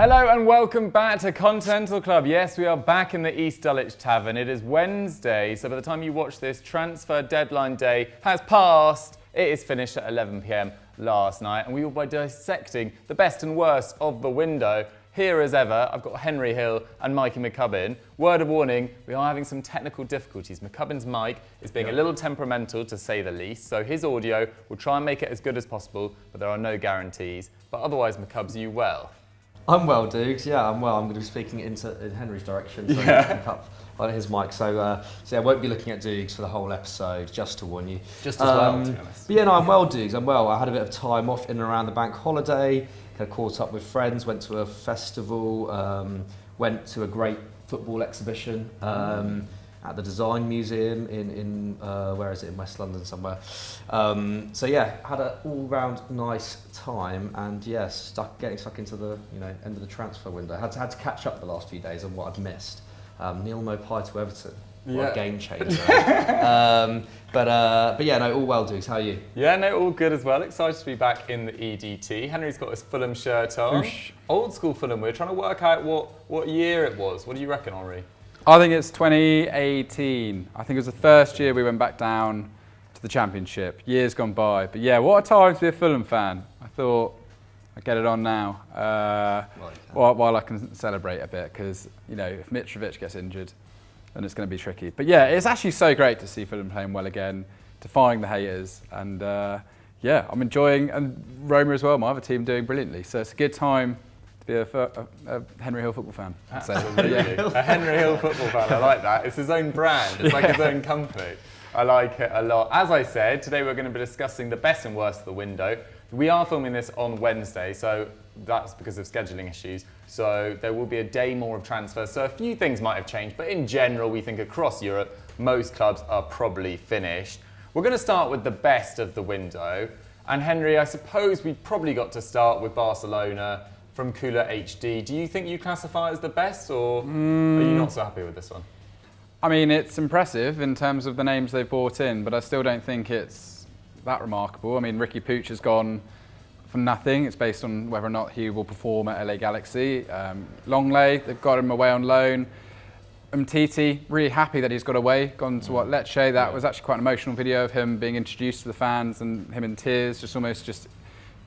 Hello and welcome back to Continental Club. Yes, we are back in the East Dulwich Tavern. It is Wednesday, so by the time you watch this, transfer deadline day has passed. It is finished at 11 p.m. last night, and we will be dissecting the best and worst of the window. Here as ever, I've got Henry Hill and Mikey McCubbin. Word of warning, we are having some technical difficulties. McCubbin's mic is being a little temperamental, to say the least, so his audio will try and make it as good as possible, but there are no guarantees. But otherwise, McCubbs, are you well? I'm well, Dukes. Yeah, I'm well. I'm going to be speaking in Henry's direction, so I'm going to pick up on his mic. So I won't be looking at Dukes for the whole episode, just to warn you. Just as well, to be honest. But yeah, no, I'm well, Dukes. I'm well. I had a bit of time off in and around the bank holiday. Kind of caught up with friends, went to a festival, went to a great football exhibition at the Design Museum in where is it, in West London somewhere. So yeah, had an all-round nice time, and yes, getting stuck into the end of the transfer window. Had to catch up the last few days on what I'd missed. Neil Maupay to Everton, what a game changer. But yeah, no, all well, Dukes. How are you? Yeah, no, all good as well. Excited to be back in the EDT. Henry's got his Fulham shirt on. Oosh. Old school Fulham. We're trying to work out what year it was. What do you reckon, Henri? I think it's 2018. I think it was the first year we went back down to the Championship. Years gone by. But yeah, what a time to be a Fulham fan. I thought I'd get it on now while I can celebrate a bit, because, if Mitrovic gets injured, then it's going to be tricky. But yeah, it's actually so great to see Fulham playing well again, defying the haters. And yeah, I'm enjoying, and Roma as well, my other team, doing brilliantly. So it's a good time be a Henry Hill football fan. Absolutely. A Henry Hill football fan, I like that. It's his own brand, it's like his own company. I like it a lot. As I said, today we're going to be discussing the best and worst of the window. We are filming this on Wednesday, so that's because of scheduling issues. So there will be a day more of transfers, so a few things might have changed, but in general, we think across Europe, most clubs are probably finished. We're going to start with the best of the window. And Henry, I suppose we've probably got to start with Barcelona from Cooler HD. Do you think you classify it as the best, or are you not so happy with this one? I mean, it's impressive in terms of the names they've brought in, but I still don't think it's that remarkable. I mean, Ricky Puig has gone for nothing. It's based on whether or not he will perform at LA Galaxy. Longley, they've got him away on loan. Umtiti, really happy that he's got away, gone to Lecce. That was actually quite an emotional video of him being introduced to the fans and him in tears, almost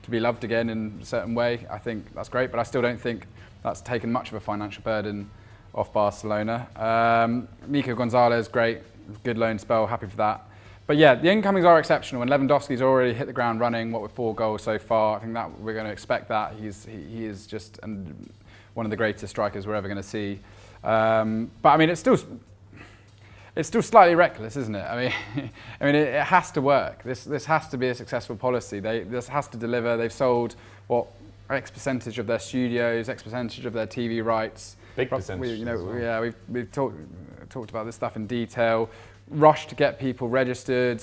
to be loved again in a certain way. I think that's great, but I still don't think that's taken much of a financial burden off Barcelona. Nico Gonzalez, great, good loan spell, happy for that. But yeah, the incomings are exceptional, and Lewandowski's already hit the ground running, with 4 goals so far. I think that we're going to expect that. He is just one of the greatest strikers we're ever going to see. But I mean, it's still slightly reckless, isn't it? I mean, it has to work. This has to be a successful policy. This has to deliver. They've sold X percentage of their studios, X percentage of their TV rights. Big percentage. We've talked about this stuff in detail. Rush to get people registered.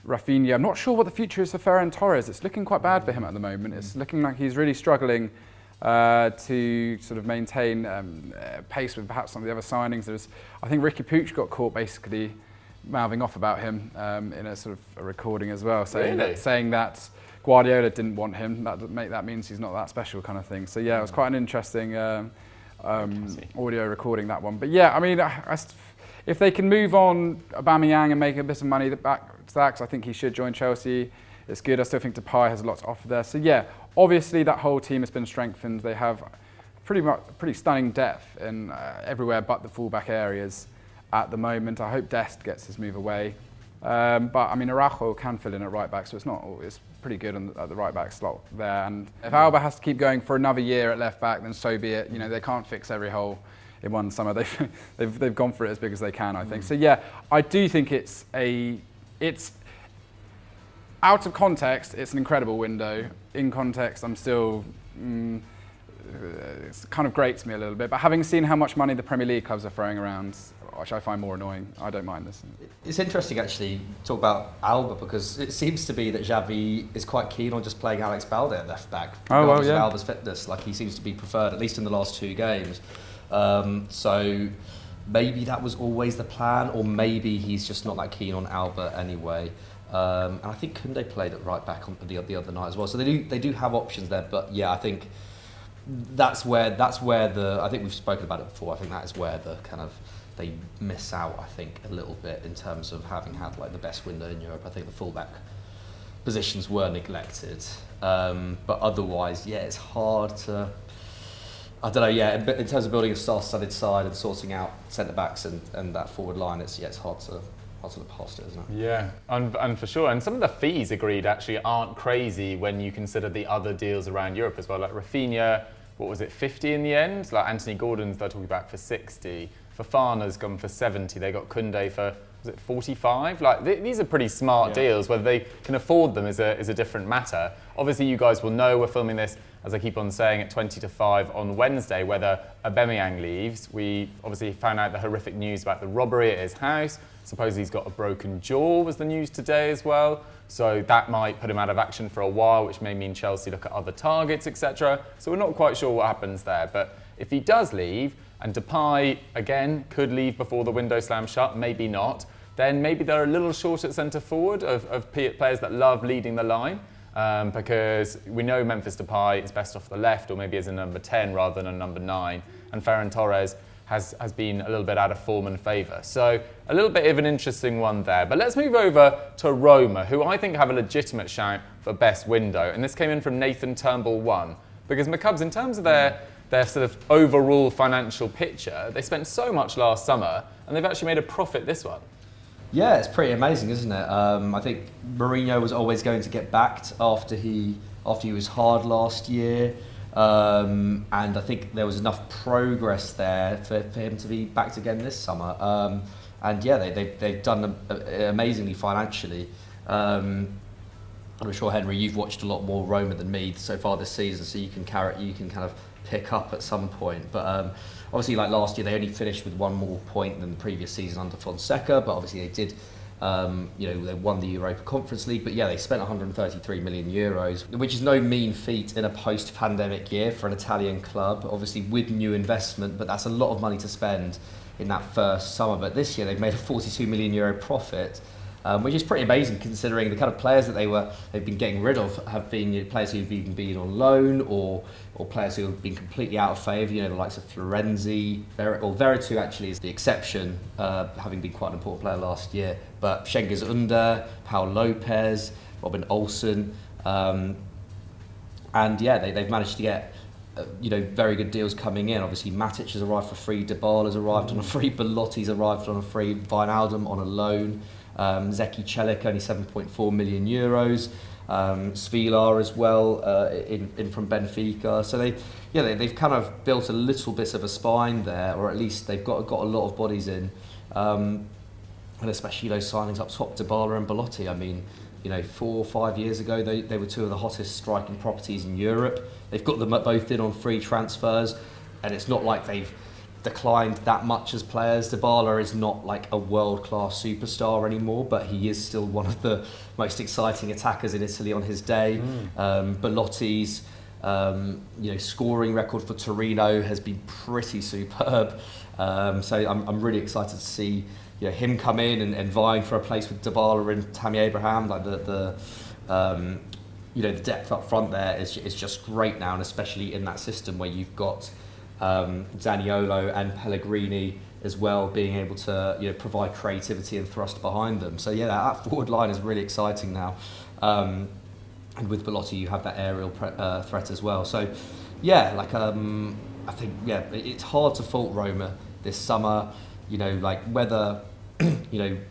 Rafinha. I'm not sure what the future is for Ferran Torres. It's looking quite bad for him at the moment. It's looking like he's really struggling to sort of maintain pace with perhaps some of the other signings. I think Ricky Puig got caught basically mouthing off about him in a sort of a recording as well, saying that Guardiola didn't want him. That means he's not that special, kind of thing. So yeah, it was quite an interesting audio recording, that one. But yeah, I mean, if they can move on Aubameyang and make a bit of money back to that, because I think he should join Chelsea, it's good. I still think Depay has a lot to offer there. So yeah, obviously that whole team has been strengthened. They have pretty stunning depth in everywhere but the fullback areas at the moment. I hope Dest gets his move away. But I mean, Araujo can fill in at right back, so it's pretty good at the right back slot there. And if Alba has to keep going for another year at left back, then so be it. They can't fix every hole in one summer. They've gone for it as big as they can, I think. So yeah, I do think it's out of context, it's an incredible window. In context, I'm still, it's kind of grates me a little bit. But having seen how much money the Premier League clubs are throwing around, which I find more annoying, I don't mind this. It's interesting, actually, to talk about Alba, because it seems to be that Xavi is quite keen on just playing Alex Balde at left back. Regardless of Alba's fitness, like he seems to be preferred, at least in the last 2 games. So maybe that was always the plan, or maybe he's just not that keen on Alba anyway. And I think Koundé played at right back on the other night as well. So they do have options there. But yeah, I think that's where the, I think we've spoken about it before. I think that is where the kind of they miss out, I think, a little bit in terms of having had like the best window in Europe. I think the fullback positions were neglected, but otherwise, yeah, it's hard to. I don't know. Yeah, in terms of building a star-studded side and sorting out centre backs and that forward line, it's hard to look past it, isn't it? Yeah, and for sure. And some of the fees agreed actually aren't crazy when you consider the other deals around Europe as well. Like Rafinha, what was it, 50 in the end? Like Anthony Gordon's they're talking about for 60. Fofana's gone for 70. They got Koundé for, was it 45? Like these are pretty smart deals. Whether they can afford them is a different matter. Obviously, you guys will know we're filming this, as I keep on saying, at 20 to 5 on Wednesday, whether Aubameyang leaves. We obviously found out the horrific news about the robbery at his house. Suppose he's got a broken jaw, was the news today as well. So that might put him out of action for a while, which may mean Chelsea look at other targets, etc. So we're not quite sure what happens there. But if he does leave, and Depay, again, could leave before the window slams shut, maybe not, then maybe they're a little short at centre forward of players that love leading the line. Because we know Memphis Depay is best off the left, or maybe as a number 10 rather than a number 9, and Ferran Torres has been a little bit out of form and favour. So a little bit of an interesting one there. But let's move over to Roma, who I think have a legitimate shout for best window, and this came in from Nathan Turnbull 1. Because McCubs, in terms of their sort of overall financial picture, they spent so much last summer, and they've actually made a profit this one. Yeah, it's pretty amazing, isn't it? I think Mourinho was always going to get backed after he was hard last year, and I think there was enough progress there for him to be backed again this summer. And yeah, they've done amazingly financially. I'm sure, Henry, you've watched a lot more Roma than me so far this season, so you can kind of pick up at some point. But obviously, like last year, they only finished with one more point than the previous season under Fonseca. But obviously, they did, they won the Europa Conference League. But yeah, they spent 133 million euros, which is no mean feat in a post-pandemic year for an Italian club. Obviously, with new investment, but that's a lot of money to spend in that first summer. But this year, they've made a 42 million euro profit. Which is pretty amazing considering the kind of players that they've been getting rid of have been players who've even been on loan or players who have been completely out of favour. The likes of Florenzi, Veretout actually is the exception, having been quite an important player last year. But Cengiz Under, Paul Lopez, Robin Olsen, and yeah, they've managed to get very good deals coming in. Obviously, Matic has arrived for free, Dybala's arrived on a free, Belotti's arrived on a free, Wijnaldum on a loan. Zeki Celik only 7.4 million euros. Svilar as well in from Benfica. So they've kind of built a little bit of a spine there, or at least they've got a lot of bodies in, and especially those signings up top, Dybala and Belotti. I mean, 4 or 5 years ago they were two of the hottest striking properties in Europe. They've got them both in on free transfers, and it's not like they've declined that much as players. Dybala is not like a world-class superstar anymore, but he is still one of the most exciting attackers in Italy on his day. Belotti's scoring record for Torino has been pretty superb. So I'm really excited to see him come in and vying for a place with Dybala and Tammy Abraham. Like the depth up front there is just great now, and especially in that system where you've got Zaniolo and Pellegrini as well being able to provide creativity and thrust behind them. So yeah, that forward line is really exciting now, and with Belotti you have that aerial threat as well. So yeah, I think it's hard to fault Roma this summer. Whether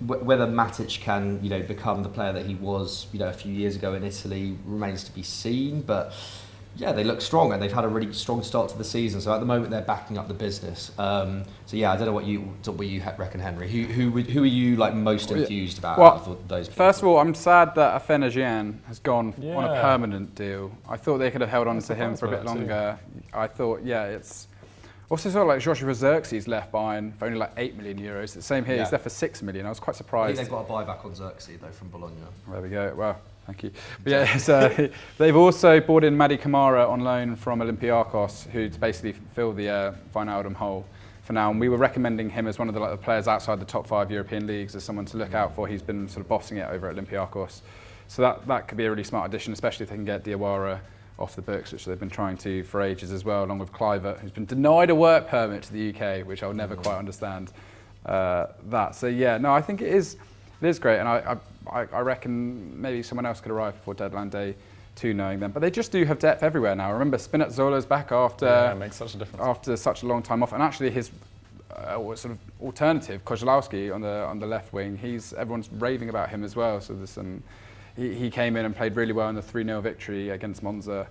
whether Matic can become the player that he was a few years ago in Italy remains to be seen, but yeah, they look strong and they've had a really strong start to the season. So at the moment they're backing up the business. So yeah, I don't know what you reckon, Henry. Who are you most enthused about out of those people? First of all, I'm sad that Afena has gone on a permanent deal. I thought they could have held on to him for a bit longer. I thought, it's also sort of like Joshua Xerxes left Bayern for only 8 million euros. It's the same here. He's left for 6 million. I was quite surprised. I think they've got a buyback on Xerxes though from Bologna. There we go. Well, thank you. But yeah, so they've also bought in Mady Camara on loan from Olympiacos, who basically fill the Wijnaldum hole for now. And we were recommending him as one of the players outside the top 5 European leagues as someone to look out for. He's been sort of bossing it over at Olympiacos. So that could be a really smart addition, especially if they can get Diawara off the books, which they've been trying to for ages as well, along with Clivert, who's been denied a work permit to the UK, which I'll never quite understand that. So yeah, no, I think it is great, and I reckon maybe someone else could arrive before deadline day 2, knowing them. But they just do have depth everywhere now. Remember, Spinazzola's back after it makes such a difference. After such a long time off, and actually his sort of alternative, Kozlowski on the left wing, everyone's raving about him as well. So there's some. He came in and played really well in the 3-0 victory against Monza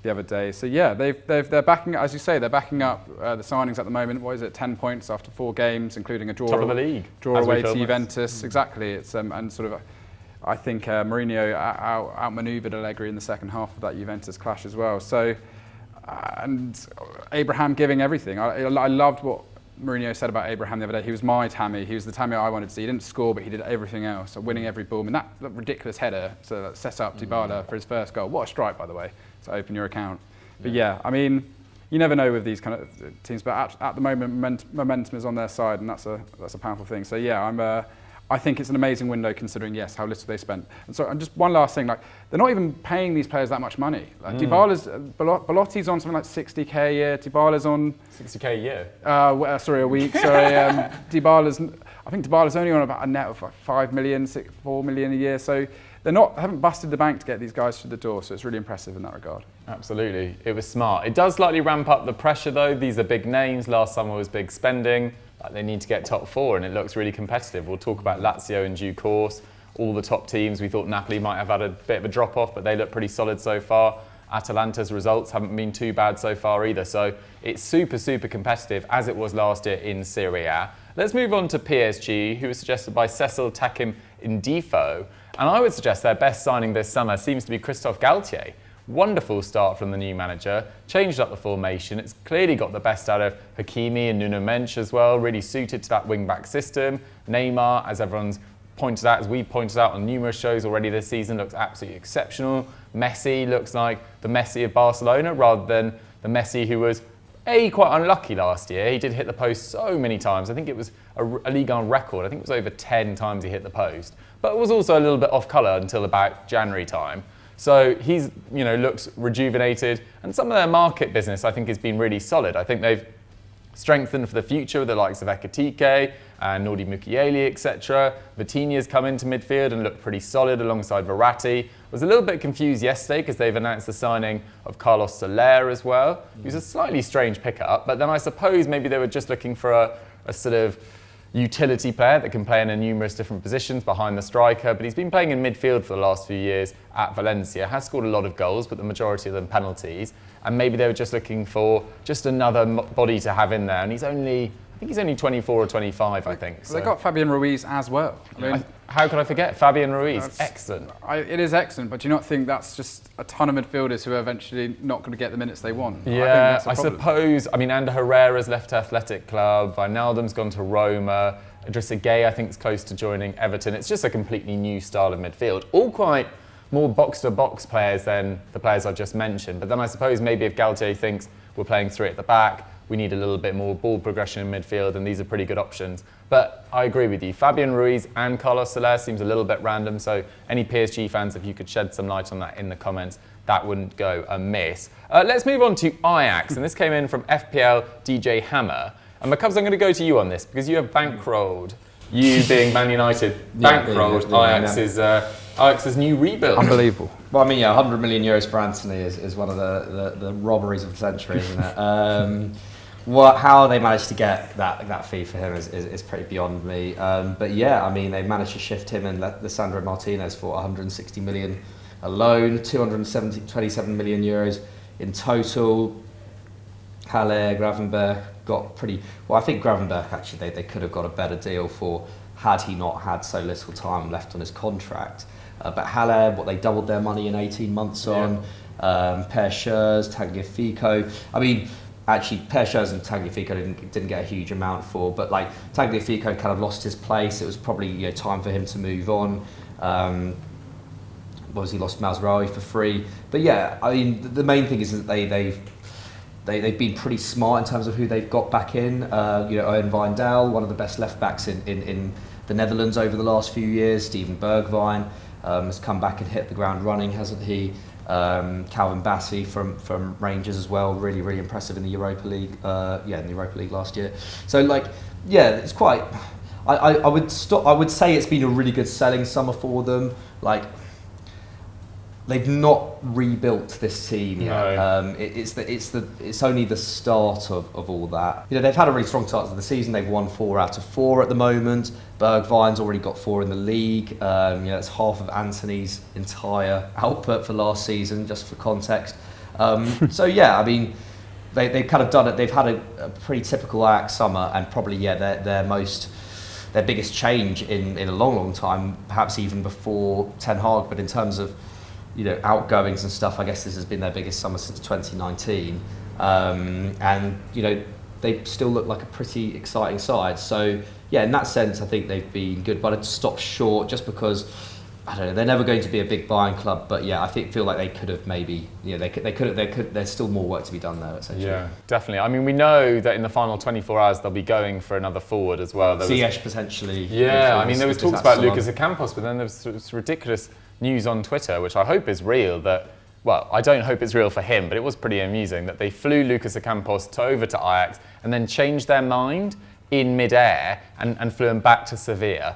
the other day. So yeah, they're backing, as you say, they're backing up the signings at the moment. What is it, 10 points after 4 games, including a draw. Top of the league. Draw away to Juventus. Exactly. It's and sort of, I think Mourinho outmaneuvered Allegri in the second half of that Juventus clash as well. So, and Abraham giving everything. I loved what Mourinho said about Abraham the other day. He was my Tammy. He was the Tammy I wanted to see. He didn't score, but he did everything else, winning every ball. And that ridiculous header that set up Dybala for his first goal. What a strike, by the way, to open your account. But yeah, I mean, you never know with these kind of teams. But at the moment, momentum is on their side, and that's a powerful thing. So yeah, I think it's an amazing window considering, yes, how little they spent. And so, and just one last thing, like, they're not even paying these players that much money. Like Belotti's on something like 60k a year. Dybala's on 60k a year. Sorry, a week. Sorry, I think Dybala's only on about a net of like 5 million, 4 million a year. So haven't busted the bank to get these guys through the door. So it's really impressive in that regard. Absolutely, it was smart. It does slightly ramp up the pressure though. These are big names. Last summer was big spending. They need to get top 4, and it looks really competitive. We'll talk about Lazio in due course. All the top teams, we thought Napoli might have had a bit of a drop-off, but they look pretty solid so far. Atalanta's results haven't been too bad so far either. So it's super, super competitive, as it was last year in Serie A. Let's move on to PSG, who was suggested by Cecil Takim Indifo. And I would suggest their best signing this summer seems to be Christophe Galtier. Wonderful start from the new manager, changed up the formation. It's clearly got the best out of Hakimi and Nuno Mensch as well, really suited to that wing-back system. Neymar, as everyone's pointed out, as we've pointed out on numerous shows already this season, looks absolutely exceptional. Messi looks like the Messi of Barcelona rather than the Messi who was quite unlucky last year. He did hit the post so many times. I think it was a Ligue 1 record. I think it was over 10 times he hit the post. But it was also a little bit off colour until about January time. So he's, looks rejuvenated, and some of their market business I think has been really solid. I think they've strengthened for the future with the likes of Ekitike and Nordi Mukiele, etc. Vitinha's come into midfield and looked pretty solid alongside Verratti. Was a little bit confused yesterday because they've announced the signing of Carlos Soler as well. He was a slightly strange pickup, but then I suppose maybe they were just looking for a sort of utility player that can play in numerous different positions behind the striker, but he's been playing in midfield for the last few years at Valencia, has scored a lot of goals, but the majority of them penalties, and maybe they were just looking for just another body to have in there, and I think he's only 24 or 25, I think. So. They got Fabian Ruiz as well. I mean, how could I forget? Fabian Ruiz, excellent. It is excellent, but do you not think that's just a ton of midfielders who are eventually not going to get the minutes they want? Yeah, I suppose. I mean, Ander Herrera's left Athletic Club, Wijnaldum's gone to Roma, Idrissa Gueye I think is close to joining Everton. It's just a completely new style of midfield. All quite more box-to-box players than the players I've just mentioned. But then I suppose maybe if Galtier thinks we're playing 3 at the back, we need a little bit more ball progression in midfield, and these are pretty good options. But I agree with you. Fabian Ruiz and Carlos Soler seems a little bit random, so any PSG fans, if you could shed some light on that in the comments, that wouldn't go amiss. Let's move on to Ajax, and this came in from FPL DJ Hammer. And McCubs, I'm going to go to you on this, because you have bankrolled, you being Man United, bankrolled Ajax's new rebuild. Unbelievable. Well, I mean, yeah, 100 million euros for Anthony is one of the robberies of the century, isn't it? How they managed to get that fee for him is pretty beyond me. But yeah, I mean, they managed to shift him and Lisandro Martinez for 160 million alone, 227 million euros in total. Haller, Gravenberch got pretty... Well, I think Gravenberch, actually, they could have got a better deal for had he not had so little time left on his contract. But Haller, they doubled their money in 18 months on. Per Schurz, Tagliafico. I mean... Actually, Per Schurz and Tagliafico didn't get a huge amount for, but like Tagliafico kind of lost his place. It was probably time for him to move on. Obviously, lost Mazraoui for free. But yeah, I mean, the main thing is that they've been pretty smart in terms of who they've got back in. Owen Wijndal, one of the best left backs in the Netherlands over the last few years. Steven Bergwijn has come back and hit the ground running, hasn't he? Calvin Bassey from Rangers as well, really, really impressive in the Europa League. In the Europa League last year. So it's quite. I would say it's been a really good selling summer for them. They've not rebuilt this team yet. No. It's only the start of all that. They've had a really strong start to the season. They've won 4 out of 4 at the moment. Bergwijn's already got 4 in the league. That's half of Anthony's entire output for last season, just for context. They've kind of done it. They've had a pretty typical Ajax summer, and probably their biggest change in a long time, perhaps even before Ten Hag. But in terms of outgoings and stuff, I guess this has been their biggest summer since 2019, they still look like a pretty exciting side. So in that sense, I think they've been good, but I'd stop short just because I don't know. They're never going to be a big buying club, but I feel like they could have maybe. There's still more work to be done there. Essentially. Yeah, definitely. I mean, we know that in the final 24 hours they'll be going for another forward as well. Ziyech potentially. Yeah, I mean, there was talks about Lucas Ocampos, but then there was this ridiculous news on Twitter, which I hope is real, I don't hope it's real for him, but it was pretty amusing that they flew Lucas Ocampos over to Ajax and then changed their mind in mid-air and flew him back to Sevilla.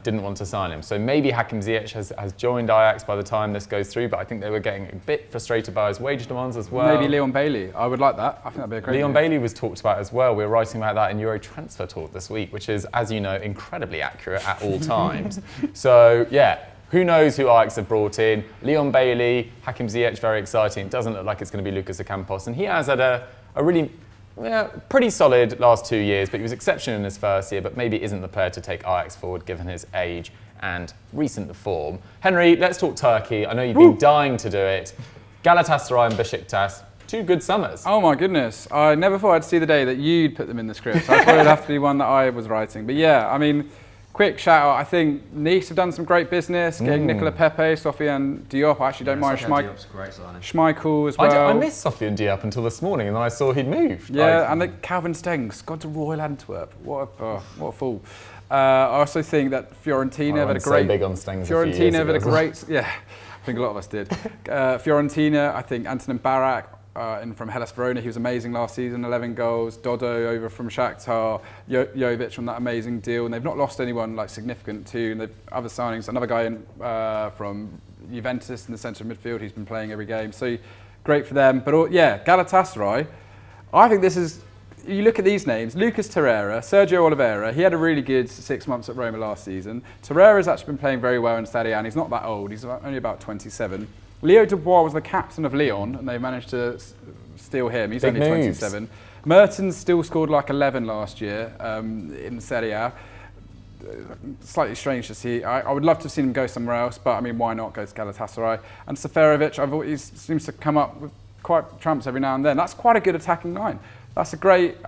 Didn't want to sign him. So maybe Hakim Ziyech has joined Ajax by the time this goes through, but I think they were getting a bit frustrated by his wage demands as well. Maybe Leon Bailey. I would like that. I think that'd be a great Leon move. Bailey was talked about as well. We were writing about that in Euro Transfer Talk this week, which is, as you know, incredibly accurate at all times. So, who knows who Ajax have brought in. Leon Bailey, Hakim Ziyech, very exciting. It doesn't look like it's going to be Lucas Ocampos. And he has had a really pretty solid last 2 years, but he was exceptional in his first year, but maybe isn't the player to take Ajax forward given his age and recent form. Henry, let's talk Turkey. I know you've been dying to do it. Galatasaray and Besiktas, 2 good summers. Oh my goodness. I never thought I'd see the day that you'd put them in the script. I thought it'd have to be one that I was writing. But quick shout out, I think Nice have done some great business, getting Nicola Pepe, Sofiane Diop. I actually don't mind Schmeichel as well. I missed Sofiane Diop until this morning, and then I saw he'd moved. And the Calvin Stengs gone to Royal Antwerp. What a fool. I also think that Fiorentina have had a great... so big on Stengs Fiorentina have had a great... Yeah, I think a lot of us did. Fiorentina, I think Antonin Barak, from Hellas Verona, he was amazing last season, 11 goals. Dodo over from Shakhtar, Jovic on that amazing deal, and they've not lost anyone significant too. And they've other signings, another guy from Juventus in the centre of midfield, he's been playing every game, so great for them. But Galatasaray, I think this is. You look at these names: Lucas Torreira, Sergio Oliveira. He had a really good 6 months at Roma last season. Torreira's actually been playing very well in Serie A, and he's not that old. He's only about 27. Leo Dubois was the captain of Lyon, and they managed to steal him. He's only 27. Mertens still scored 11 last year in Serie A. Slightly strange to see. I would love to have seen him go somewhere else, but why not go to Galatasaray? And Seferovic, he seems to come up with quite trumps every now and then. That's quite a good attacking line. That's a great...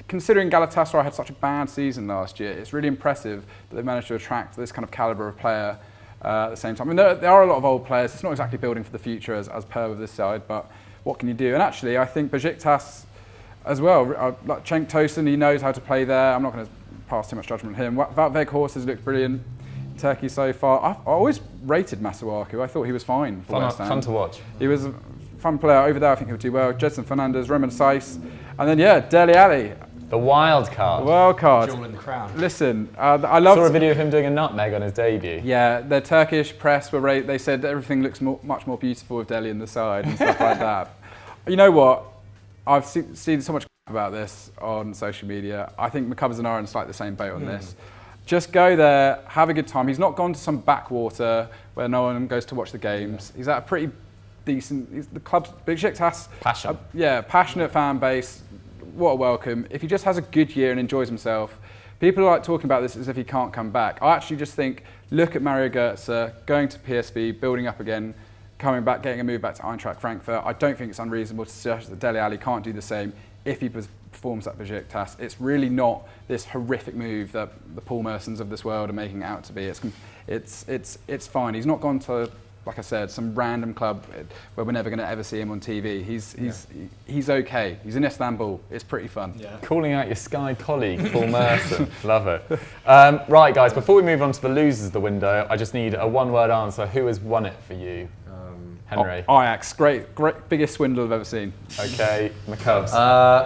Considering Galatasaray had such a bad season last year, it's really impressive that they managed to attract this kind of calibre of player at the same time. There are a lot of old players. It's not exactly building for the future as per with this side, but what can you do? And actually, I think Besiktas as well, like Cenk Tosun, he knows how to play there. I'm not going to pass too much judgment on him. Wout Weghorst has looked brilliant in Turkey so far. I always rated Masuaku. I thought he was fine. Fun to watch. He was a fun player over there. I think he'll do well. Jedson Fernandez, Roman Saiss, and then Dele Alli. The wild card. The wild card. Jewel in the crown. Listen, I love. Saw a video of him doing a nutmeg on his debut. Yeah, the Turkish press they said everything looks much more beautiful with Dele in the side and stuff like that. You know what? I've seen so much about this on social media. I think McCubbers and Aaron's the same boat on this. Just go there, have a good time. He's not gone to some backwater where no one goes to watch the games. He's at a pretty decent. The club's Besiktas. Passion. Passionate fan base. What a welcome. If he just has a good year and enjoys himself, people are talking about this as if he can't come back. I actually just think, look at Mario Götze going to PSV, building up again, coming back, getting a move back to Eintracht Frankfurt. I don't think it's unreasonable to suggest that Dele Alli can't do the same if he performs at Besiktas. It's really not this horrific move that the Paul Mersons of this world are making it out to be. It's fine. He's not gone to, like I said, some random club where we're never going to ever see him on TV. He's okay. He's in Istanbul. It's pretty fun. Yeah. Calling out your Sky colleague, Paul Merson. Love it. Right, guys, before we move on to the losers of the window, I just need a one-word answer. Who has won it for you? Henry? Ajax, great, biggest swindle I've ever seen. Okay, McCubs.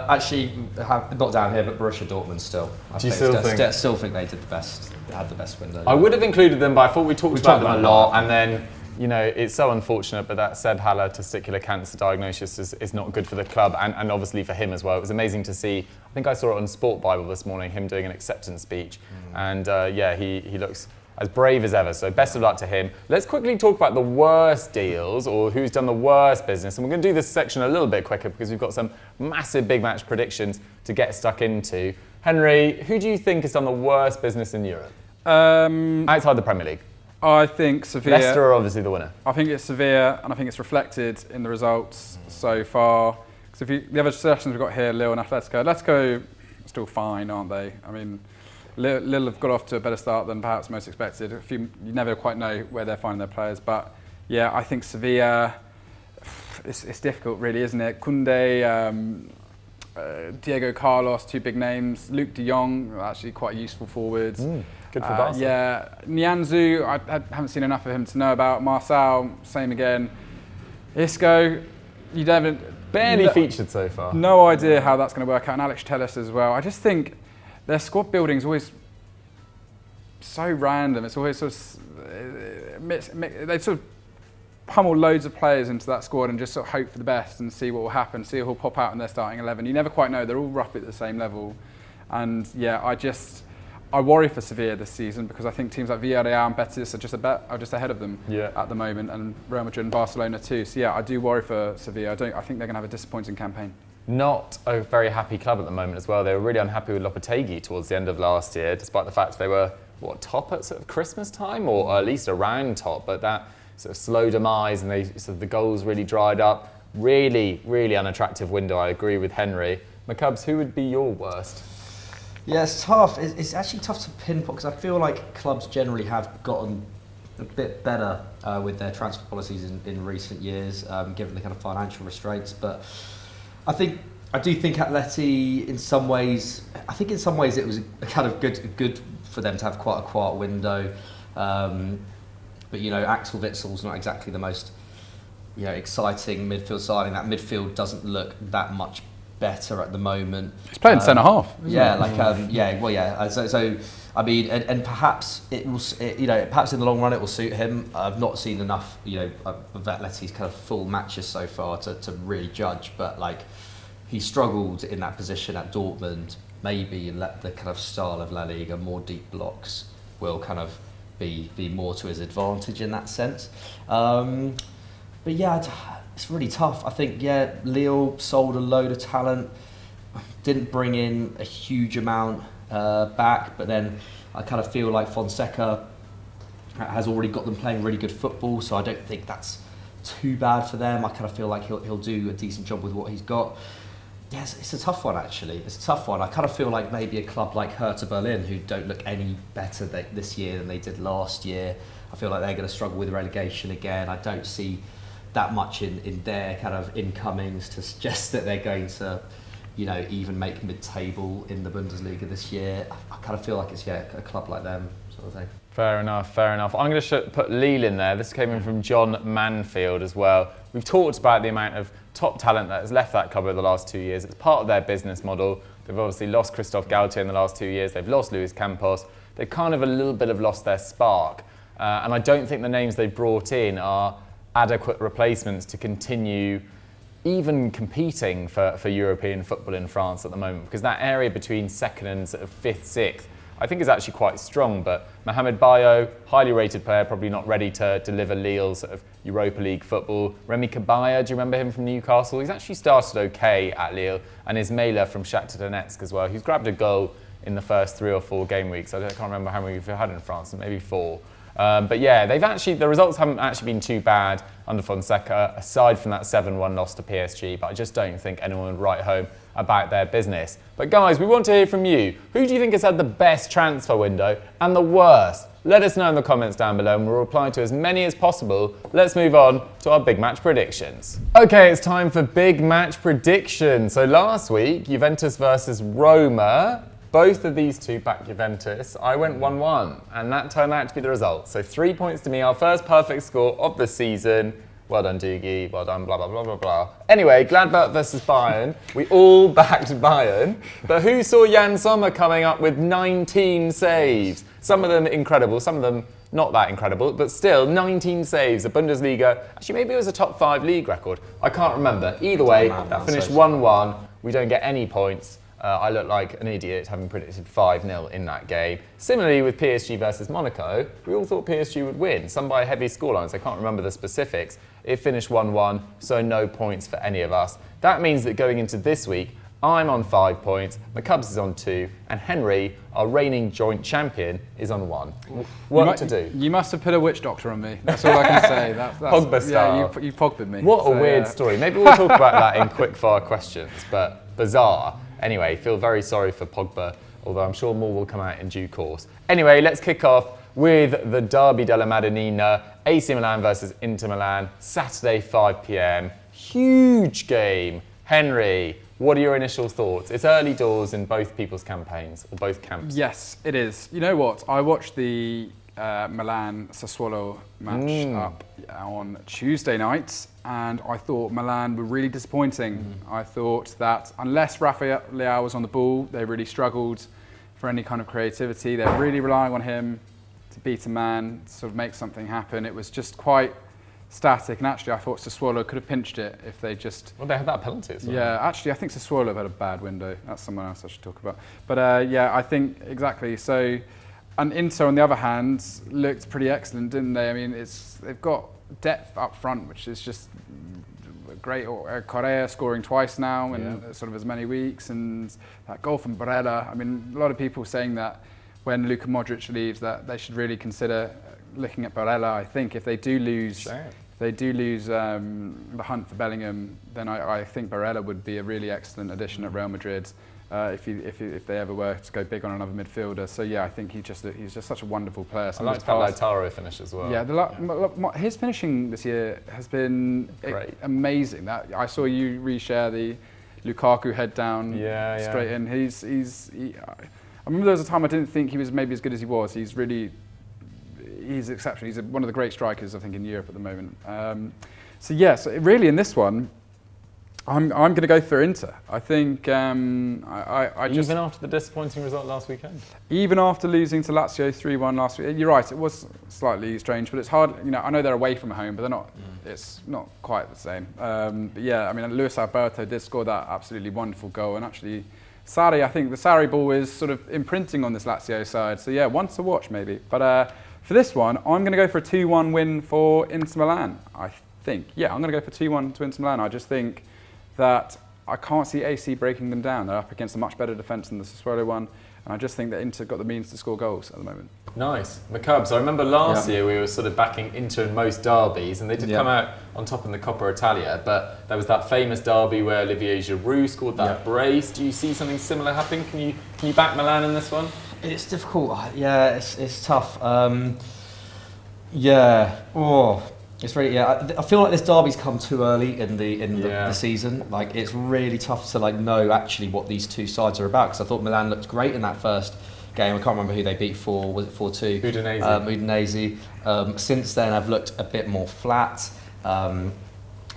Actually, not down here, but Borussia Dortmund still. I still think they did the best. They had the best window. I would have included them, but I thought we talked about them a lot, and then. You know, it's so unfortunate, but that Seb Haller testicular cancer diagnosis is not good for the club and obviously for him as well. It was amazing to see, I think I saw it on Sport Bible this morning, him doing an acceptance speech. And yeah, he looks as brave as ever, so best of luck to him. Let's quickly talk about the worst deals or who's done the worst business. And we're going to do this section a little bit quicker because we've got some massive big match predictions to get stuck into. Henry, who do you think has done the worst business in Europe? Outside the Premier League. I think Sevilla. Leicester are obviously the winner. I think it's Sevilla, and I think it's reflected in the results so far. Because the other sessions we've got here, Lille and Atletico. Atletico are still fine, aren't they? I mean, Lille have got off to a better start than perhaps most expected. You never quite know where they're finding their players, but yeah, I think Sevilla. It's difficult, really, isn't it? Koundé, Diego Carlos, two big names. Luke De Jong, actually quite a useful forward. Good for Barca. Yeah, Nianzou, I haven't seen enough of him to know about. Marçal, same again. Isco, you barely featured so far. No idea how that's going to work out. And Alex Telles as well. I just think their squad building is always so random. It's always sort of they sort of pummel loads of players into that squad and just sort of hope for the best and see what will happen. See who'll pop out in their starting 11. You never quite know. They're all roughly at the same level, and yeah, I worry for Sevilla this season because I think teams like Villarreal and Betis are just ahead of them at the moment, and Real Madrid and Barcelona too. So yeah, I do worry for Sevilla. I think they're going to have a disappointing campaign. Not a very happy club at the moment as well. They were really unhappy with Lopetegui towards the end of last year, despite the fact they were top at sort of Christmas time or at least around top. But that sort of slow demise and the goals really dried up. Really, really unattractive window. I agree with Henry. McCubs, who would be your worst? Yeah, it's tough. It's actually tough to pinpoint because I feel like clubs generally have gotten a bit better with their transfer policies in recent years, given the kind of financial restraints. But I do think Atleti, in some ways, it was kind of good for them to have quite a quiet window. But you know, Axel Witzel's not exactly the most exciting midfield signing. That midfield doesn't look that much better at the moment. He's playing centre half. So I mean, and perhaps perhaps in the long run it will suit him. I've not seen enough, of Atleti's kind of full matches so far to really judge. But like, he struggled in that position at Dortmund. Maybe the kind of style of La Liga, more deep blocks, will kind of be more to his advantage in that sense. But yeah, it's really tough. I think, Lille sold a load of talent, didn't bring in a huge amount back, but then I kind of feel like Fonseca has already got them playing really good football, so I don't think that's too bad for them. I kind of feel like he'll do a decent job with what he's got. Yes, it's a tough one actually. It's a tough one. I kind of feel like maybe a club like Hertha Berlin, who don't look any better this year than they did last year, I feel like they're going to struggle with relegation again. I don't see that much in their kind of incomings to suggest that they're going to, even make mid-table in the Bundesliga this year. I kind of feel like it's a club like them sort of thing. Fair enough. I'm going to put Lille in there. This came in from John Manfield as well. We've talked about the amount of top talent that has left that club over the last 2 years. It's part of their business model. They've obviously lost Christophe Galtier in the last 2 years. They've lost Luis Campos. They've kind of a little bit of lost their spark. And I don't think the names they brought in are adequate replacements to continue even competing for European football in France at the moment, because that area between second and sort of fifth, sixth, I think is actually quite strong. But Mohamed Bayo, highly rated player, probably not ready to deliver Lille's sort of Europa League football. Remy Kabaya, do you remember him from Newcastle? He's actually started okay at Lille. And Ismaila from Shakhtar Donetsk as well, who's grabbed a goal in the first 3 or 4 game weeks. I can't remember how many we've had in France, maybe 4. But yeah, the results haven't actually been too bad under Fonseca, aside from that 7-1 loss to PSG, but I just don't think anyone would write home about their business. But guys, we want to hear from you. Who do you think has had the best transfer window and the worst? Let us know in the comments down below and we'll reply to as many as possible. Let's move on to our big match predictions. Okay, it's time for big match predictions. So last week, Juventus versus Roma. Both of these two backed Juventus. I went 1-1, and that turned out to be the result. So 3 points to me, our first perfect score of the season. Well done, Doogie. Well done, blah, blah, blah, blah, blah. Anyway, Gladbach versus Bayern. We all backed Bayern. But who saw Jan Sommer coming up with 19 saves? Some of them incredible, some of them not that incredible, but still 19 saves. A Bundesliga, actually maybe it was a top 5 league record. I can't remember. Either way, that finished 1-1. We don't get any points. I look like an idiot having predicted 5-0 in that game. Similarly with PSG versus Monaco, we all thought PSG would win, some by heavy scorelines. I can't remember the specifics. It finished 1-1, so no points for any of us. That means that going into this week, I'm on 5 points, McCubbs is on 2, and Henry, our reigning joint champion, is on 1. What to do? You must have put a witch doctor on me. That's all I can say. That's, Pogba style. Yeah, you Pogba'd me. What a weird story. Maybe we'll talk about that in quick-fire questions, but bizarre. Anyway, feel very sorry for Pogba, although I'm sure more will come out in due course. Anyway, let's kick off with the Derby della Madonnina, AC Milan versus Inter Milan, Saturday 5 p.m. Huge game. Henry, what are your initial thoughts? It's early doors in both people's campaigns, or both camps. Yes, it is. You know what? I watched the Milan-Sassuolo match up on Tuesday night, and I thought Milan were really disappointing. I thought that unless Rafael Leao was on the ball, they really struggled for any kind of creativity. They're really relying on him to beat a man, to sort of make something happen. It was just quite static, and actually I thought Sassuolo could have pinched it if they just... Well, they had that penalty as well. Yeah, actually I think Sassuolo had a bad window. That's someone else I should talk about. But yeah, I think exactly. So, and Inter on the other hand looked pretty excellent, didn't they? I mean, they've got depth up front, which is just great. Correa scoring twice now in sort of as many weeks, and that goal from Barella. I mean, a lot of people saying that when Luka Modric leaves, that they should really consider looking at Barella. I think if they do lose, the hunt for Bellingham, then I think Barella would be a really excellent addition at Real Madrid. If they ever were to go big on another midfielder. So yeah, I think he's just such a wonderful player. I liked that Lautaro finish as well. Yeah, his finishing this year has been amazing. That I saw you reshare the Lukaku head down straight in. I remember there was a time I didn't think he was maybe as good as he was. He's exceptional. He's one of the great strikers I think in Europe at the moment. So really in this one, I'm going to go for Inter. I think I just... Even after the disappointing result last weekend? Even after losing to Lazio 3-1 last week. You're right, it was slightly strange, but it's hard. You know, I know they're away from home, but they're not. It's not quite the same. But yeah, I mean, Luis Alberto did score that absolutely wonderful goal, and actually, Sarri, I think the Sarri ball is sort of imprinting on this Lazio side. So yeah, one to watch maybe. But for this one, I'm going to go for a 2-1 win for Inter Milan. I think. Yeah, I'm going to go for 2-1 to Inter Milan. I just think that I can't see AC breaking them down. They're up against a much better defence than the Sassuolo one, and I just think that Inter got the means to score goals at the moment. Nice. McCubbs, I remember last year we were sort of backing Inter in most derbies, and they did come out on top in the Coppa Italia, but there was that famous derby where Olivier Giroud scored that brace. Do you see something similar happening? Can you back Milan in this one? It's difficult. Yeah, it's tough. It's really I feel like this derby's come too early in the season. Like it's really tough to know actually what these two sides are about, because I thought Milan looked great in that first game. I can't remember who they beat for. Was it 4-2? Udinese. Since then, I've looked a bit more flat. I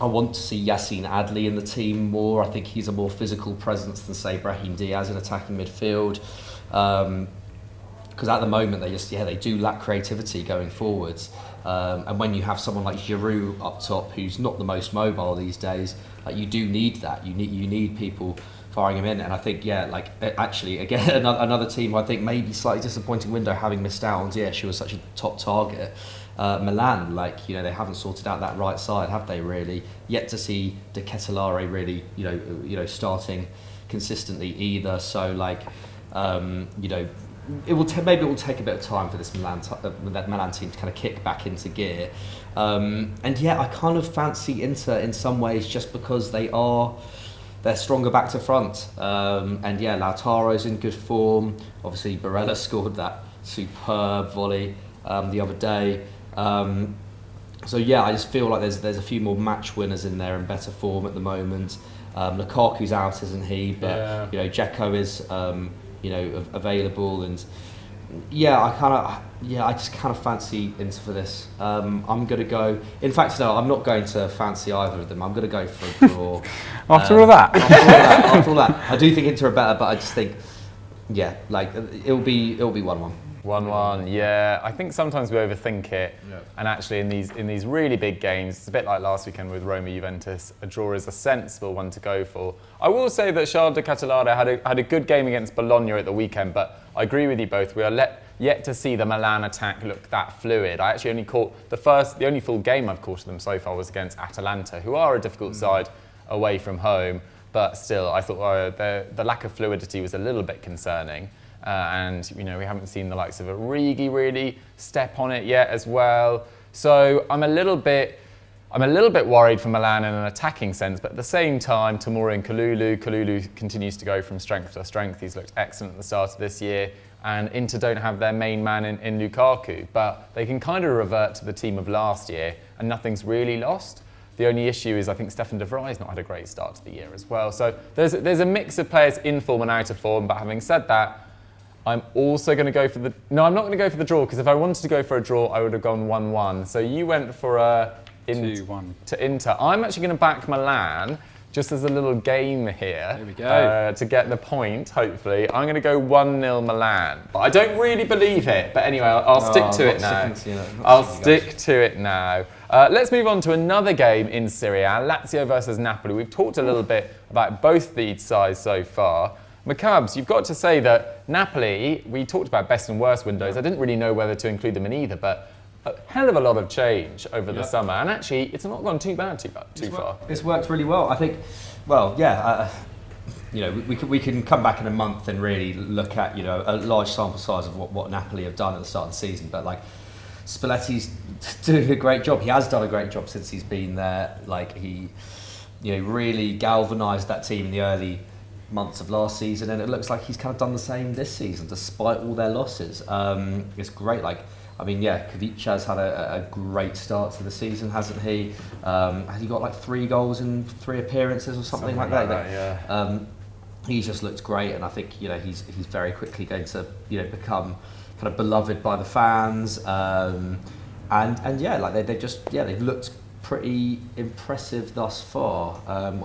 want to see Yassine Adli in the team more. I think he's a more physical presence than say Brahim Diaz in attacking midfield. Because at the moment they do lack creativity going forwards. And when you have someone like Giroud up top, who's not the most mobile these days, you do need that. You need people firing him in. And I think actually again another team I think maybe slightly disappointing window, having missed out on Ziyech, she was such a top target. Milan, they haven't sorted out that right side, have they really? Yet to see De Ketelaere really starting consistently either. So it will take a bit of time for this Milan team to kind of kick back into gear, and I kind of fancy Inter in some ways just because they're stronger back to front, Lautaro's in good form. Obviously Barella scored that superb volley the other day, I just feel like there's a few more match winners in there in better form at the moment. Lukaku's out, isn't he? But Dzeko is available, and Yeah, I just kind of fancy Inter for this. I'm going to go. In fact, no, I'm not going to fancy either of them. I'm going to go for a draw. After all that, after all that, I do think Inter are better, but I just think, yeah, like it'll be 1-1. 1-1, yeah. I think sometimes we overthink it, and actually in these really big games, it's a bit like last weekend with Roma Juventus. A draw is a sensible one to go for. I will say that Charles de Catalara had a good game against Bologna at the weekend, but I agree with you both. We are yet to see the Milan attack look that fluid. I actually only caught the only full game I've caught of them so far was against Atalanta, who are a difficult side away from home, but still, I thought the lack of fluidity was a little bit concerning. And we haven't seen the likes of Origi really step on it yet as well. So I'm a little bit worried for Milan in an attacking sense, but at the same time, Tomori and Kalulu continues to go from strength to strength. He's looked excellent at the start of this year, and Inter don't have their main man in Lukaku, but they can kind of revert to the team of last year, and nothing's really lost. The only issue is I think Stefan de Vrij's not had a great start to the year as well. So there's a mix of players in form and out of form, but having said that, I'm also going to go for I'm not going to go for the draw, because if I wanted to go for a draw, I would have gone 1-1. So you went for a 2-1 to Inter. I'm actually going to back Milan, just as a little game here. There we go. To get the point, hopefully. I'm going to go 1-0 Milan. But I don't really believe it. But anyway, I'll stick to it now. I'll stick to it now. Let's move on to another game in Serie A, Lazio versus Napoli. We've talked a little bit about both these sides so far. McCubs, you've got to say that Napoli, we talked about best and worst windows. I didn't really know whether to include them in either, but a hell of a lot of change over the summer. And actually, it's not gone too far. It's worked really well. I think, we can come back in a month and really look at, a large sample size of what Napoli have done at the start of the season. But like, Spalletti's doing a great job. He has done a great job since he's been there. Like, he, really galvanised that team in the early months of last season, and it looks like he's kind of done the same this season despite all their losses. It's great. Kavic's had a great start to the season, hasn't he? Has he got like 3 goals in 3 appearances or something like that? He's just looked great, and I think he's very quickly going to become kind of beloved by the fans. They've looked pretty impressive thus far.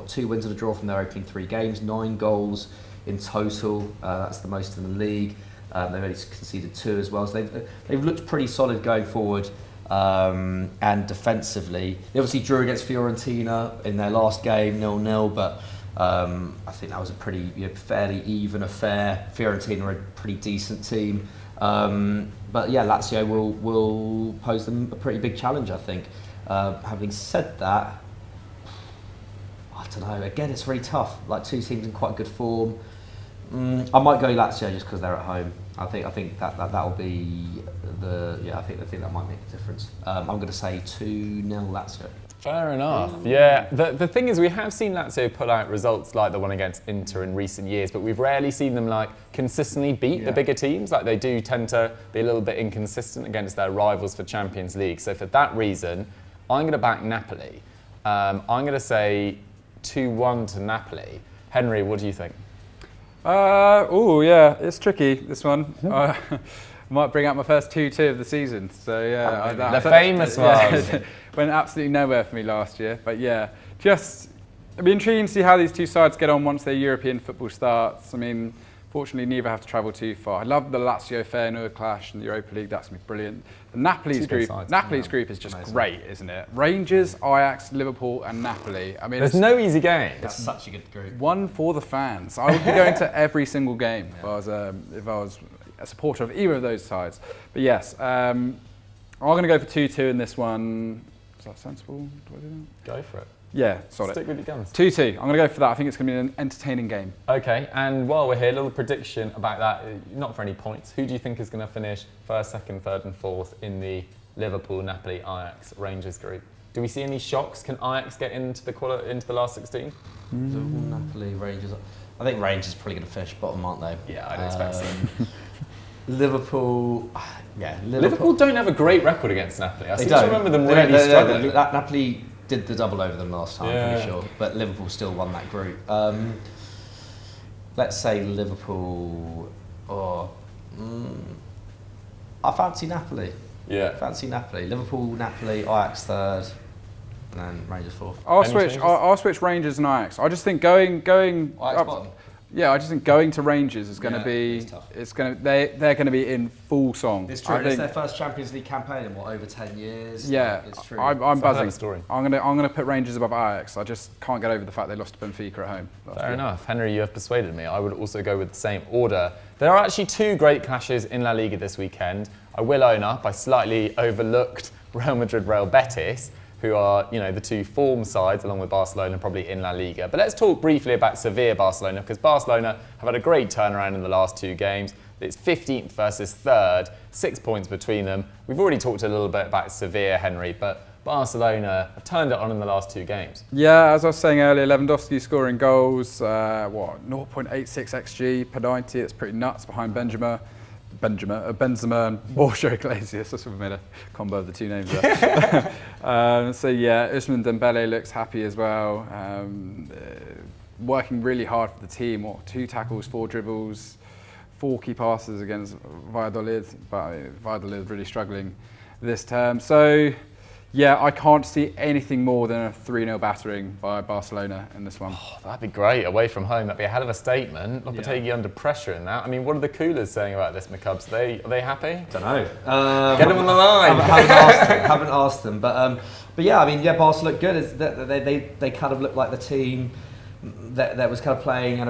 2 wins and a draw from their opening 3 games, 9 goals in total. That's the most in the league. They've only conceded 2 as well. So they've looked pretty solid going forward, and defensively. They obviously drew against Fiorentina in their last game, 0-0, but I think that was a pretty fairly even affair. Fiorentina are a pretty decent team. Lazio will pose them a pretty big challenge, I think. Having said that, I don't know. Again, it's really tough. Like, 2 teams in quite good form. I might go Lazio just because they're at home. I think that'll be I think that might make a difference. I'm going to say 2-0 Lazio. Fair enough. Yeah. The thing is, we have seen Lazio pull out results like the one against Inter in recent years, but we've rarely seen them consistently beat the bigger teams. Like, they do tend to be a little bit inconsistent against their rivals for Champions League. So for that reason, I'm going to back Napoli. I'm going to say 2-1 to Napoli. Henry, what do you think? It's tricky, this one. Might bring out my first 2-2 of the season. So the famous one. Went absolutely nowhere for me last year. But it'll be intriguing to see how these 2 sides get on once their European football starts. I mean, fortunately, neither have to travel too far. I love the Lazio-Feyenoord clash in the Europa League. That's going to be brilliant. The Napoli's group is just great, isn't it? Rangers, Ajax, Liverpool, and Napoli. I mean, there's no easy game. That's such a good group. One for the fans. I would be going to every single game if I was a supporter of either of those sides. But yes, I'm going to go for 2-2 in this one. Is that sensible? Do I do that? Go for it. Yeah, solid. Stick with your guns. 2-2. I'm going to go for that. I think it's going to be an entertaining game. Okay, and while we're here, a little prediction about that, not for any points. Who do you think is going to finish 1st, 2nd, 3rd and 4th in the Liverpool, Napoli, Ajax, Rangers group? Do we see any shocks? Can Ajax get into the last 16? Liverpool, Napoli, Rangers. I think Rangers are probably going to finish bottom, aren't they? Yeah, I'd expect so. Liverpool, Liverpool don't have a great record against Napoli. I seem to remember them really struggling. Napoli did the double over them last time, I'm pretty sure. But Liverpool still won that group. Let's say Liverpool, I fancy Napoli. Yeah. Fancy Napoli. Liverpool, Napoli, Ajax third, and then Rangers fourth. I'll switch Rangers and Ajax. I just think going Ajax up, bottom. yeah, I just think going to Rangers is going to be. it's tough. It's going to. They're going to be in full song. It's true. I It's think, their first Champions League campaign in over 10 years. yeah, It's true. I'm buzzing. Story. I'm gonna put Rangers above Ajax. I just can't get over the fact they lost to Benfica at home. Fair enough. Henry, you have persuaded me. I would also go with the same order. There are actually two great clashes in La Liga this weekend. I will own up, I slightly overlooked Real Madrid, Real Betis, who are, the two form sides, along with Barcelona, probably in La Liga. But let's talk briefly about Sevilla Barcelona, because Barcelona have had a great turnaround in the last two games. It's 15th versus 3rd, 6 points between them. We've already talked a little bit about Sevilla, Henry, but Barcelona have turned it on in the last two games. Yeah, as I was saying earlier, Lewandowski scoring goals, 0.86 XG per 90. It's pretty nuts behind Benzema and Borja Iglesias. That's what made a combo of the two names there. Ousmane Dembele looks happy as well. Working really hard for the team. 2 tackles, 4 dribbles, 4 key passes against Valladolid. But Valladolid really struggling this term. So, yeah, I can't see anything more than a 3-0 battering by Barcelona in this one. Oh, that'd be great. Away from home, that'd be a hell of a statement. Lopetegui under pressure in that. I mean, what are the coolers saying about this, McCubs? Are they happy? Don't know. Get them on the line. haven't asked them. But yeah, I mean, Barca look good. They kind of look like the team that was kind of playing in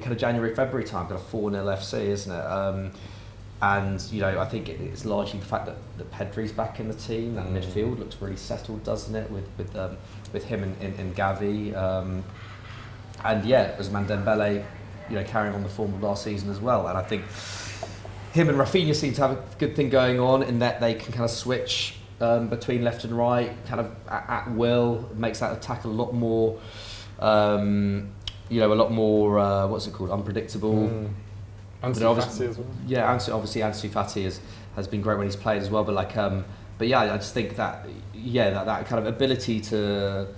kind of January, February time, kind of 4-0 FC, isn't it? And I think it's largely the fact that Pedri's back in the team. That midfield looks really settled, doesn't it? With him and Gavi, and Ousmane Dembele, carrying on the form of last season as well. And I think him and Rafinha seem to have a good thing going on in that they can kind of switch between left and right, kind of at will. It makes that attack a lot more, what's it called, unpredictable. Ansu Fati as well. Yeah, obviously Ansu Fati has been great when he's played as well. But I just think that that kind of ability to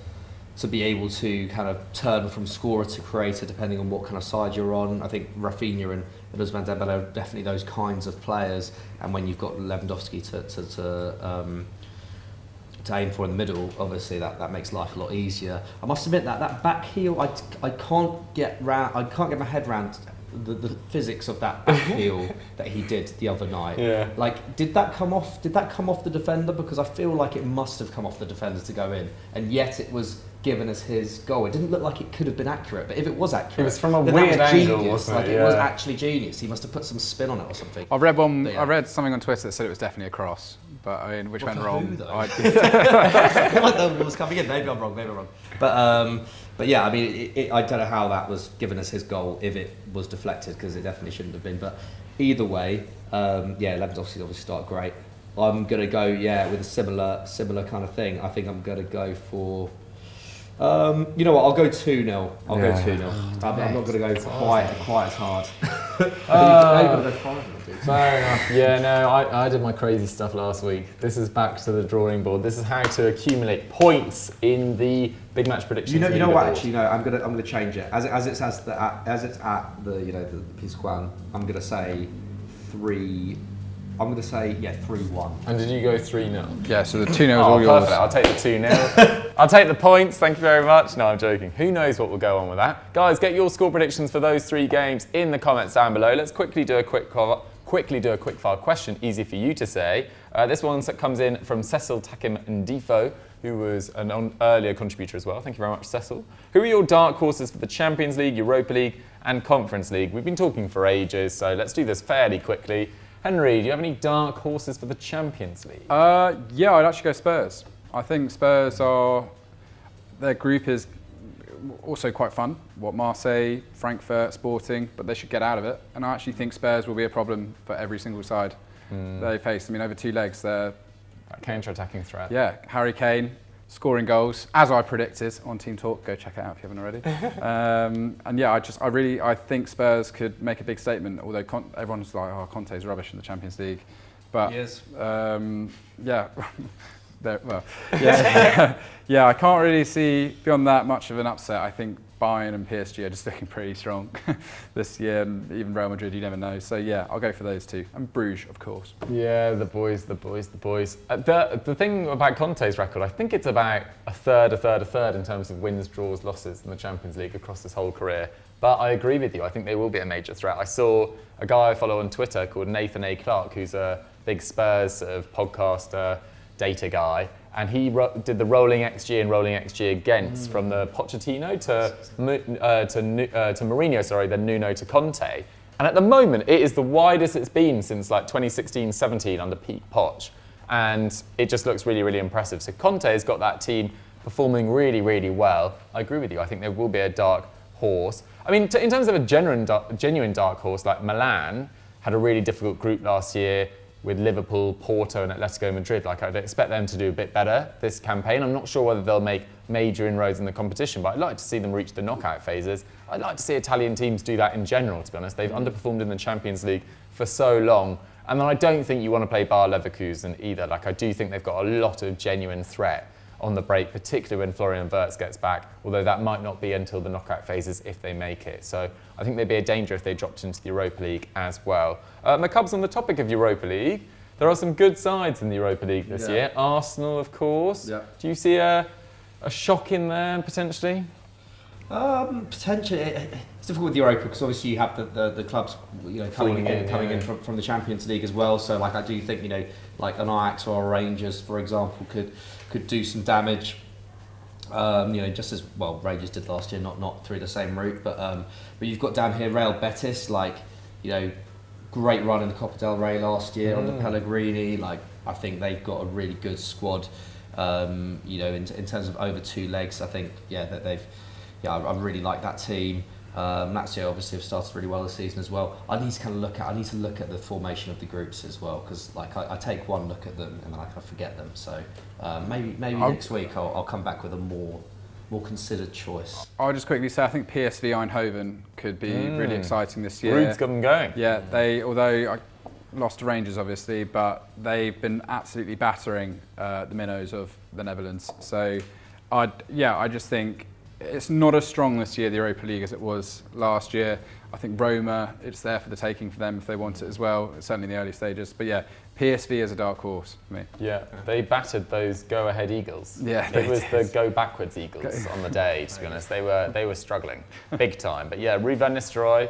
be able to kind of turn from scorer to creator depending on what kind of side you're on. I think Rafinha and Ousmane Dembele are definitely those kinds of players. And when you've got Lewandowski to aim for in the middle, obviously that makes life a lot easier. I must admit that back heel, I can't get my head round the physics of that back heel that he did the other night. Yeah. Like, did that come off the defender? Because I feel like it must have come off the defender to go in, and yet it was given as his goal. It didn't look like it could have been accurate, but if it was accurate, it was from a weird angle, wasn't it? It was actually genius. He must have put some spin on it or something. I read something on Twitter that said it was definitely a cross, but I mean, which went wrong. Like the ball was coming in. Maybe I'm wrong. But yeah, I mean, I don't know how that was given as his goal if it was deflected, because it definitely shouldn't have been. But either way, Lewandowski obviously started great. I'm gonna go with a similar kind of thing. I think I'm gonna go for. You know what? I'll go 2-0. Go 2-0. I'm not going to go quite as hard. Fair enough. Yeah, no, I did my crazy stuff last week. This is back to the drawing board. This is how to accumulate points in the big match predictions. You know what? Actually, no. I'm gonna change it. As it's at the Pizjuan. I'm gonna say 3. I'm going to say 3-1. And did you go 3-0? Yeah, so the 2-0 is all yours. Perfect. I'll take the 2-0. I'll take the points. Thank you very much. No, I'm joking. Who knows what will go on with that? Guys, get your score predictions for those 3 games in the comments down below. Let's quickly do a quick fire question. Easy for you to say. This one comes in from Cecil Takim Ndifo, who was an earlier contributor as well. Thank you very much, Cecil. Who are your dark horses for the Champions League, Europa League, and Conference League? We've been talking for ages, so let's do this fairly quickly. Henry, do you have any dark horses for the Champions League? Yeah, I'd actually go Spurs. I think Spurs their group is also quite fun. Marseille, Frankfurt, Sporting, but they should get out of it. And I actually think Spurs will be a problem for every single side they face. I mean, over 2 legs, they're... Counter-attacking threat. Yeah, Harry Kane scoring goals, as I predicted on Team Talk. Go check it out if you haven't already. And yeah, I think Spurs could make a big statement, although everyone's like, Conte's rubbish in the Champions League. But yes. yeah, Yeah, I can't really see beyond that much of an upset. I think Bayern and PSG are just looking pretty strong this year, and even Real Madrid, you never know. So yeah, I'll go for those two. And Bruges, of course. Yeah, the boys. The thing about Conte's record, I think it's about a third in terms of wins, draws, losses in the Champions League across his whole career. But I agree with you. I think they will be a major threat. I saw a guy I follow on Twitter called Nathan A. Clark, who's a big Spurs sort of podcaster, data guy, and he did the rolling XG and rolling XG against from the Pochettino to Mourinho, then Nuno to Conte. And at the moment, it is the widest it's been since like 2016-17 under Pete Poch. And it just looks really, really impressive. So Conte has got that team performing really, really well. I agree with you. I think there will be a dark horse. I mean, in terms of a genuine dark horse, like Milan had a really difficult group last year with Liverpool, Porto and Atletico Madrid. Like, I'd expect them to do a bit better this campaign. I'm not sure whether they'll make major inroads in the competition, but I'd like to see them reach the knockout phases. I'd like to see Italian teams do that in general, to be honest. They've underperformed in the Champions League for so long. And then I don't think you want to play Bayer Leverkusen either. Like, I do think they've got a lot of genuine threat on the break, particularly when Florian Wirtz gets back, although that might not be until the knockout phases if they make it. So I think they'd be a danger if they dropped into the Europa League as well. My Cubs, on the topic of Europa League, there are some good sides in the Europa League this year. Arsenal, of course. Yeah. Do you see a shock in there, potentially? Potentially. It's difficult with Europa because obviously you have the clubs coming in from the Champions League as well. So like I do think like an Ajax or a Rangers, for example, could do some damage. Just as well Rangers did last year, not through the same route, but you've got down here Real Betis, great run in the Copa del Rey last year under Pellegrini. Like I think they've got a really good squad. In terms of over two legs, I think that they've. I really like that team. Lazio obviously have started really well this season as well. I need to look at the formation of the groups as well, because I take one look at them and then I forget them. So maybe next week I'll come back with a more considered choice. I'll just quickly say I think PSV Eindhoven could be really exciting this year. Ruud's got them going. Yeah, although I lost to Rangers obviously, but they've been absolutely battering the minnows of the Netherlands. So I just think it's not as strong this year, the Europa League, as it was last year. I think Roma, it's there for the taking for them if they want it as well, certainly in the early stages. But yeah, PSV is a dark horse for me. Yeah, they battered those go-ahead Eagles. Yeah, it was the go-backwards Eagles on the day, to be honest. They were struggling big time. But yeah, Ruud van Nistelrooy,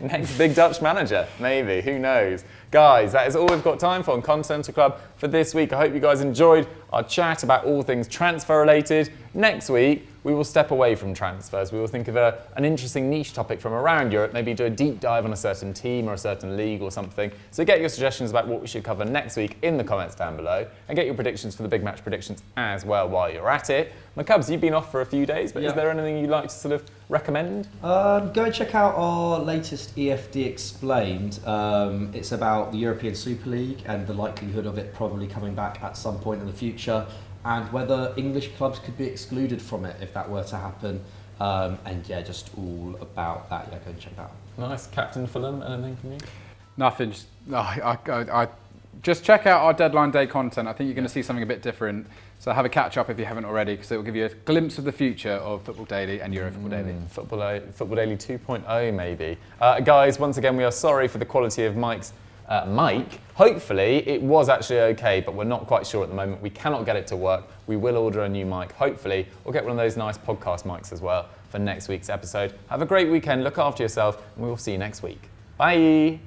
next big Dutch manager, maybe, who knows. Guys, that is all we've got time for on Continental Club for this week. I hope you guys enjoyed our chat about all things transfer related. Next week, we will step away from transfers. We will think of an interesting niche topic from around Europe, maybe do a deep dive on a certain team or a certain league or something. So get your suggestions about what we should cover next week in the comments down below, and get your predictions for the big match predictions as well while you're at it. My Cubs, you've been off for a few days, but is there anything you'd like to sort of recommend? Go and check out our latest EFD Explained. It's about the European Super League and the likelihood of it probably coming back at some point in the future, and whether English clubs could be excluded from it if that were to happen. Just all about that. Go and check that out. Nice. Captain Fulham, anything from you? Nothing. I just check out our deadline day content. I think you're going to see something a bit different. So have a catch up if you haven't already, because it will give you a glimpse of the future of Football Daily and Euro Football Daily. Football Daily 2.0 maybe. Guys, once again, we are sorry for the quality of Mike's mic. Hopefully it was actually okay, but we're not quite sure at the moment. We cannot get it to work. We will order a new mic. Hopefully we'll get one of those nice podcast mics as well for next week's episode. Have a great weekend, look after yourself, and we will see you next week. Bye.